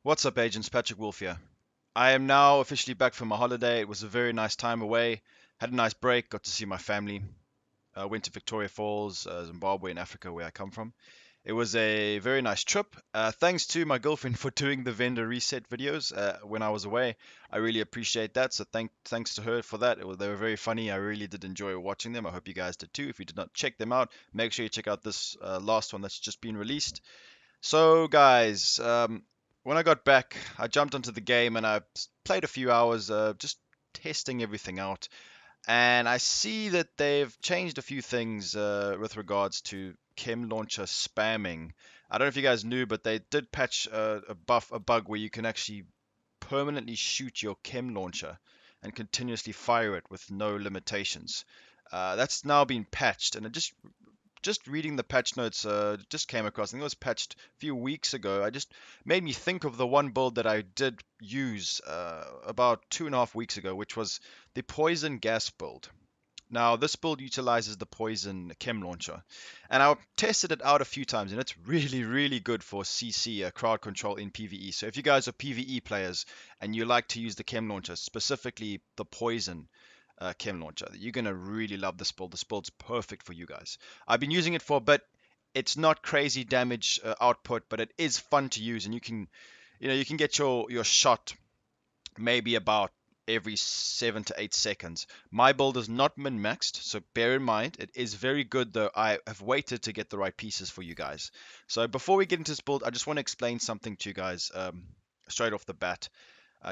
What's up, agents? Patrick Wolf here. I am now officially back from my holiday. It was a very nice time away. Had a nice break, got to see my family. Went to Victoria Falls, Zimbabwe, in Africa, where I come from. It was a very nice trip. Thanks to my girlfriend for doing the vendor reset videos when I was away. I really appreciate that. So thanks to her for that. They were very funny. I really did enjoy watching them. I hope you guys did too. If you did not check them out, make sure you check out this last one that's just been released. So, guys, when I got back, I jumped onto the game and I played a few hours, just testing everything out. And I see that they've changed a few things with regards to Chem Launcher spamming. I don't know if you guys knew, but they did patch a bug where you can actually permanently shoot your Chem Launcher and continuously fire it with no limitations. That's now been patched, and it just reading the patch notes, just came across. I think it was patched a few weeks ago. I just made me think of the one build that I did use about 2.5 weeks ago, which was the poison gas build. Now, this build utilizes the poison chem launcher, and I tested it out a few times, and it's really, really good for CC, crowd control in PvE. So if you guys are PvE players and you like to use the chem launcher, specifically the poison chem launcher, you're gonna really love this build. This build's perfect for you guys. I've been using it for a bit. It's not crazy damage output, but it is fun to use, and you can get your shot maybe about every 7 to 8 seconds. My build is not min-maxed, so bear in mind it is very good, though I have waited to get the right pieces for you guys. So before we get into this build, I just want to explain something to you guys straight off the bat.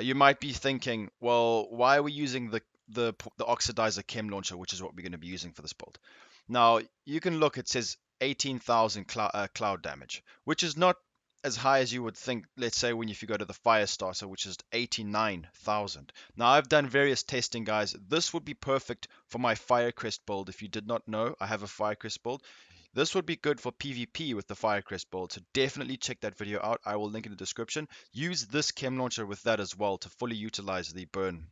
You might be thinking, well, why are we using the oxidizer chem launcher, which is what we're going to be using for this build? Now you can look; it says 18,000 cloud damage, which is not as high as you would think. Let's say when if you go to the fire starter, which is 89,000. Now I've done various testing, guys. This would be perfect for my Firecrest build. If you did not know, I have a Firecrest build. This would be good for PvP with the Firecrest build, so definitely check that video out. I will link in the description. Use this chem launcher with that as well to fully utilize the burn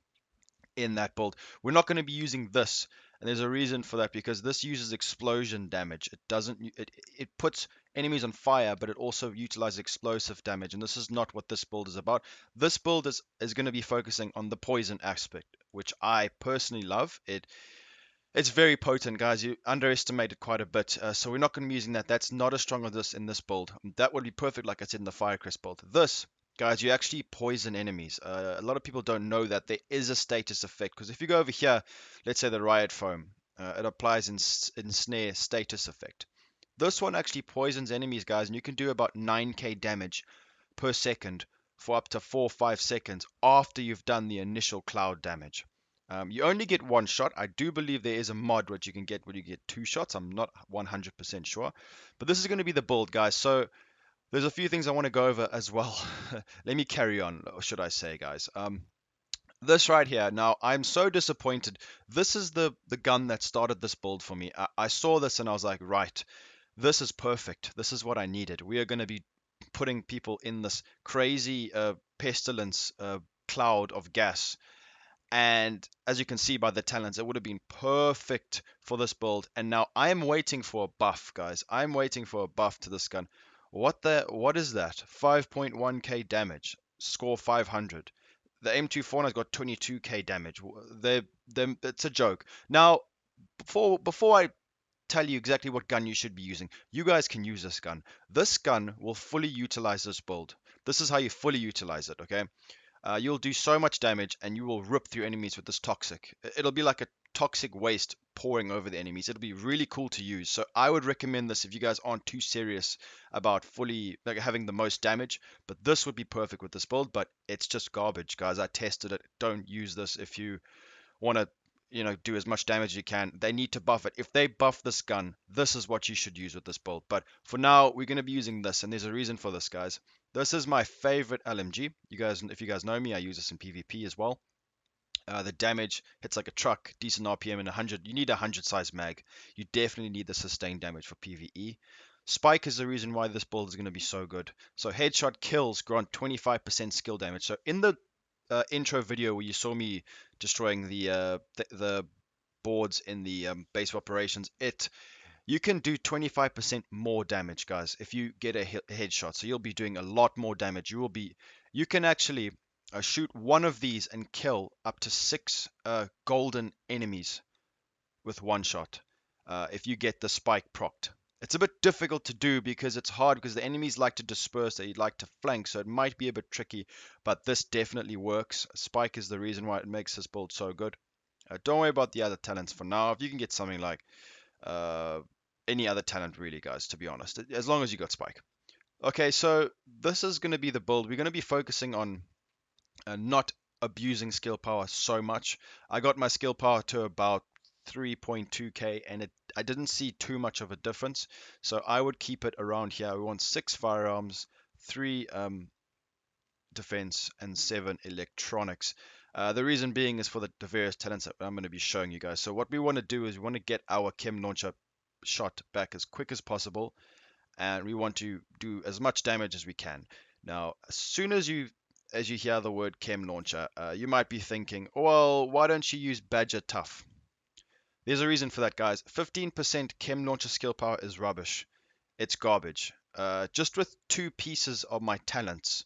in that build. We're not going to be using this, and there's a reason for that, because this uses explosion damage. It doesn't it puts enemies on fire, but it also utilizes explosive damage, and this is not what this build is about. This build is going to be focusing on the poison aspect, which I personally love. It's very potent, guys. You underestimate it quite a bit, so we're not going to be using that. That's not as strong as this in this build. That would be perfect, like I said, in the Firecrest build. This, guys, you actually poison enemies. A lot of people don't know that there is a status effect, because if you go over here, let's say the Riot Foam, it applies in snare status effect. This one actually poisons enemies, guys, and you can do about 9k damage per second for up to 4 or 5 seconds after you've done the initial cloud damage. You only get one shot. I do believe there is a mod which you can get where you get two shots. I'm not 100% sure. But this is going to be the build, guys. So there's a few things I want to go over as well. Let me carry on, or should I say, guys. This right here. Now, I'm so disappointed. This is the gun that started this build for me. I saw this and I was like, right, this is perfect. This is what I needed. We are going to be putting people in this crazy pestilence cloud of gas, and as you can see by the talents, it would have been perfect for this build. And now I'm waiting for a buff, guys. I'm waiting for a buff to this gun. What is that? 5.1k damage, score 500. The M24 has got 22k damage. It's a joke. Now, before I tell you exactly what gun you should be using, you guys can use this gun. This gun will fully utilize this build. This is how you fully utilize it, okay? You'll do so much damage and you will rip through enemies with this toxic. It'll be like a toxic waste pouring over the enemies. It'll be really cool to use. So I would recommend this if you guys aren't too serious about fully like having the most damage. But this would be perfect with this build, but it's just garbage, guys. I tested it. Don't use this if you want to do as much damage as you can. They need to buff it. If they buff this gun, this is what you should use with this build. But for now, we're going to be using this, and there's a reason for this, guys. This is my favorite LMG. You guys, if you guys know me, I use this in PvP as well. The damage hits like a truck, decent RPM, and 100. You need a 100 size mag. You definitely need the sustained damage for PvE. Spike is the reason why this build is going to be so good. So headshot kills grant 25% skill damage. So in the intro video where you saw me destroying the boards in the base of operations, you can do 25% more damage, guys, if you get a headshot. So you'll be doing a lot more damage. You will be You can actually shoot one of these and kill up to 6 golden enemies with one shot if you get the spike procced. It's a bit difficult to do because it's hard because the enemies like to disperse, they like to flank, so it might be a bit tricky, but this definitely works. Spike is the reason why it makes this build so good. Don't worry about the other talents for now. If you can get something like uh, any other talent, really, guys, to be honest, as long as you got Spike. Okay, so this is going to be the build. We're going to be focusing on not abusing skill power so much. I got my skill power to about 3.2k and I didn't see too much of a difference. So I would keep it around here. We want 6 firearms, 3 defense, and 7 electronics. The reason being is for the various talents that I'm going to be showing you guys. So what we want to do is we want to get our chem launcher shot back as quick as possible, and we want to do as much damage as we can. Now, as soon as you hear the word chem launcher, you might be thinking, well, why don't you use Badger Tough? There's a reason for that, guys. 15% chem launcher skill power is rubbish. It's garbage. Just with 2 pieces of my talents,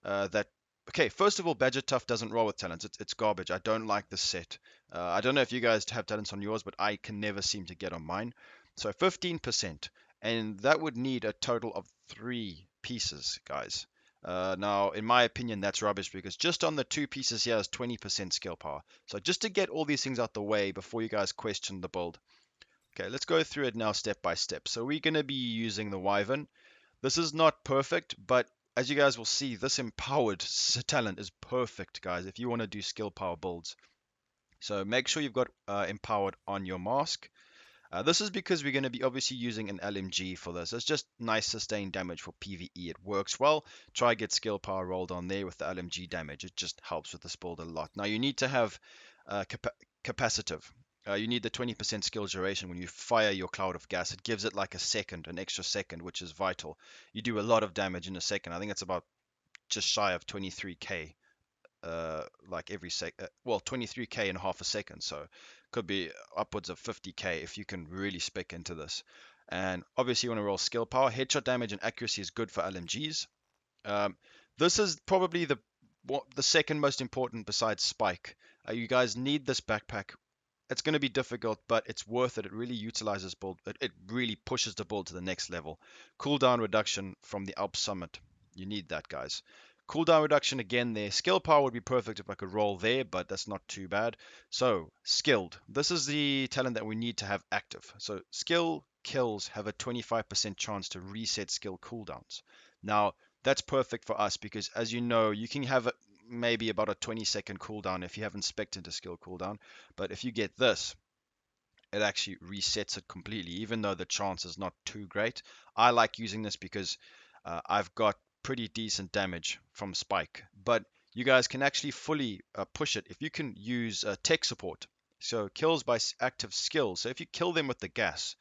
that okay. First of all, Badger Tough doesn't roll with talents. It's garbage. I don't like this set. I don't know if you guys have talents on yours, but I can never seem to get on mine. So 15%, and that would need a total of 3 pieces, guys. Now, in my opinion, that's rubbish because just on the 2 pieces here is 20% skill power. So just to get all these things out the way before you guys question the build. Okay, let's go through it now step by step. So we're going to be using the Wyvern. This is not perfect, but as you guys will see, this empowered talent is perfect, guys, if you want to do skill power builds. So make sure you've got empowered on your mask. This is because we're going to be obviously using an LMG for this. It's just nice sustained damage for PvE. It works well. Try get skill power rolled on there with the LMG damage. It just helps with this build a lot. Now you need to have capacitive. You need the 20% skill duration when you fire your cloud of gas. It gives it like a second, an extra second, which is vital. You do a lot of damage in a second. I think it's about just shy of 23k, like every well, 23k in half a second. So could be upwards of 50k if you can really spec into this. And obviously, you want to roll skill power. Headshot damage and accuracy is good for LMGs. Um, this is probably the second most important besides Spike. You guys need this backpack. It's going to be difficult, but it's worth it. It really utilizes build. It really pushes the build to the next level. Cooldown reduction from the Alp Summit. You need that, guys. Cooldown reduction again there. Skill power would be perfect if I could roll there, but that's not too bad. So, skilled. This is the talent that we need to have active. So, skill kills have a 25% chance to reset skill cooldowns. Now, that's perfect for us because, as you know, you can have maybe about a 20-second cooldown if you haven't spec'd into skill cooldown. But if you get this, it actually resets it completely, even though the chance is not too great. I like using this because I've got pretty decent damage from Spike, but you guys can actually fully push it if you can use tech support. So kills by active skills. So if you kill them with the gas,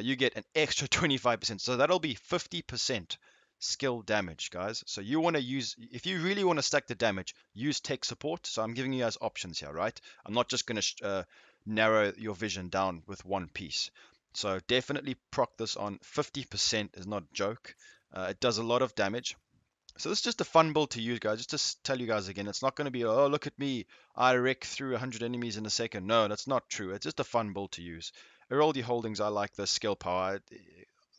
you get an extra 25%. So that'll be 50% skill damage, guys. So you want to use, if you really want to stack the damage, use tech support. So I'm giving you guys options here, right? I'm not just going to narrow your vision down with one piece. So definitely proc this on. 50% is not a joke. It does a lot of damage. So this is just a fun build to use, guys. Just to tell you guys again, it's not going to be, oh, look at me, I wreck through 100 enemies in a second. No, that's not true. It's just a fun build to use. Eroldi Holdings, I like the skill power.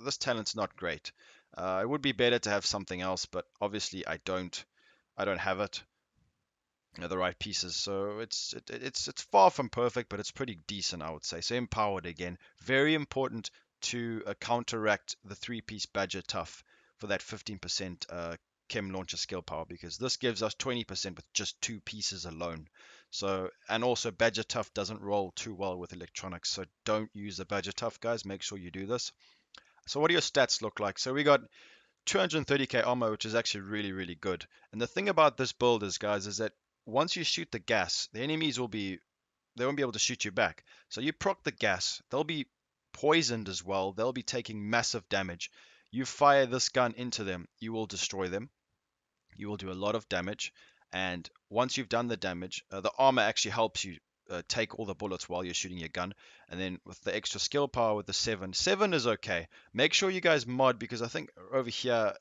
This talent's not great. It would be better to have something else, but obviously I don't. I don't have it. The right pieces, so it's far from perfect, but it's pretty decent, I would say. So empowered again, very important to counteract the 3-piece Badger Tough for that 15% chem launcher skill power, because this gives us 20% with just 2 pieces alone. So, and also Badger Tough doesn't roll too well with electronics, so don't use the Badger Tough, guys. Make sure you do this. So what do your stats look like? So we got 230k armor, which is actually really, really good. And the thing about this build is, guys, is that once you shoot the gas, the enemies they won't be able to shoot you back. So you proc the gas, they'll be poisoned as well. They'll be taking massive damage. You fire this gun into them, you will destroy them. You will do a lot of damage. And once you've done the damage, the armor actually helps you take all the bullets while you're shooting your gun. And then with the extra skill power with the 7 is okay. Make sure you guys mod, because I think over here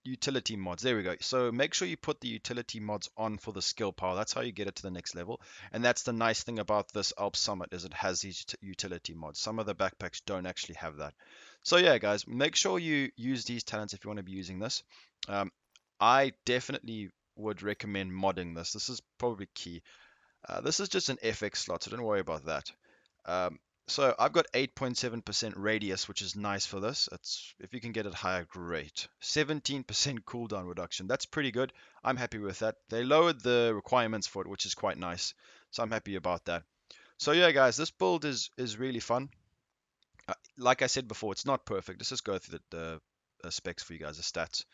utility mods. There we go. So make sure you put the utility mods on for the skill power. That's how you get it to the next level. And that's the nice thing about this Alp Summit is it has these utility mods. Some of the backpacks don't actually have that. So yeah, guys, make sure you use these talents if you want to be using this. Um, I definitely would recommend modding this. This is probably key. This is just an FX slot, so don't worry about that. Um, so I've got 8.7% radius, which is nice for this. It's if you can get it higher, great. 17% cooldown reduction. That's pretty good. I'm happy with that. They lowered the requirements for it, which is quite nice. So I'm happy about that. So yeah, guys, this build is really fun. Like I said before, it's not perfect. Let's just go through the specs for you guys, the stats.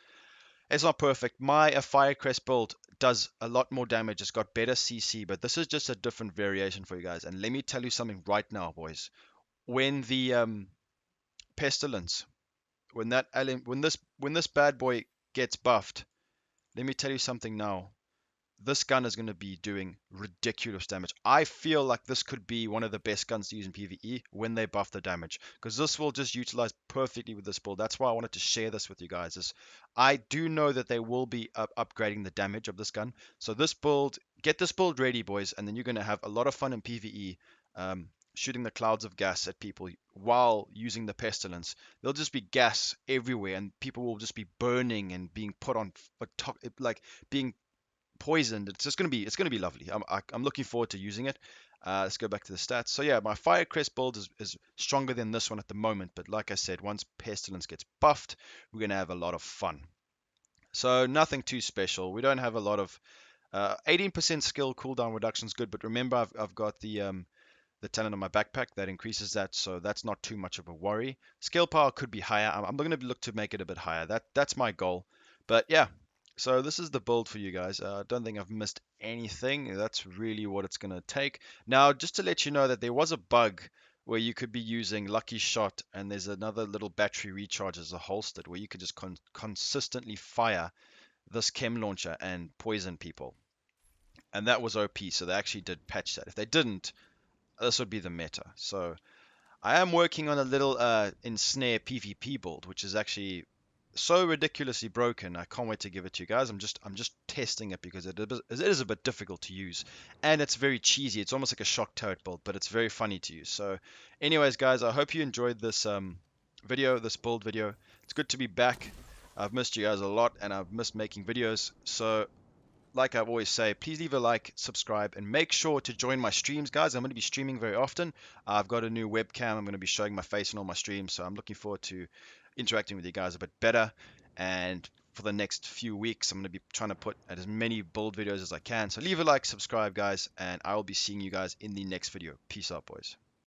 It's not perfect. My Firecrest build does a lot more damage. It's got better CC, but this is just a different variation for you guys. And let me tell you something right now, boys. When the Pestilence, when this bad boy gets buffed, let me tell you something now. This gun is going to be doing ridiculous damage. I feel like this could be one of the best guns to use in PvE when they buff the damage, because this will just utilize perfectly with this build. That's why I wanted to share this with you guys. I do know that they will be upgrading the damage of this gun. So this build, get this build ready, boys, and then you're going to have a lot of fun in PvE. Shooting the clouds of gas at people while using the pestilence. There'll just be gas everywhere, and people will just be burning and being put on, like being poisoned. It's gonna be lovely. I'm looking forward to using it. Let's go back to the stats. So yeah, my Firecrest build is stronger than this one at the moment, but like I said, once Pestilence gets buffed, we're gonna have a lot of fun. So nothing too special. We don't have a lot of 18% skill cooldown reduction is good, but remember I've got the talent on my backpack that increases that, so that's not too much of a worry. Skill power could be higher. I'm going to look to make it a bit higher. That's my goal. But yeah, so this is the build for you guys. I don't think I've missed anything. That's really what it's going to take. Now, just to let you know that there was a bug where you could be using Lucky Shot, and there's another little battery recharge as a holster where you could just consistently fire this chem launcher and poison people. And that was OP, so they actually did patch that. If they didn't, this would be the meta. So I am working on a little ensnare PvP build, which is actually so ridiculously broken. I can't wait to give it to you guys. I'm just testing it because it is a bit difficult to use, and it's very cheesy. It's almost like a shock turret build, but it's very funny to use. So, anyways, guys, I hope you enjoyed this video, this build video. It's good to be back. I've missed you guys a lot, and I've missed making videos. So like I always say, please leave a like, subscribe, and make sure to join my streams, guys. I'm going to be streaming very often. I've got a new webcam. I'm going to be showing my face in all my streams, so I'm looking forward to interacting with you guys a bit better. And for the next few weeks, I'm going to be trying to put out as many build videos as I can. So leave a like, subscribe, guys, and I will be seeing you guys in the next video. Peace out, boys.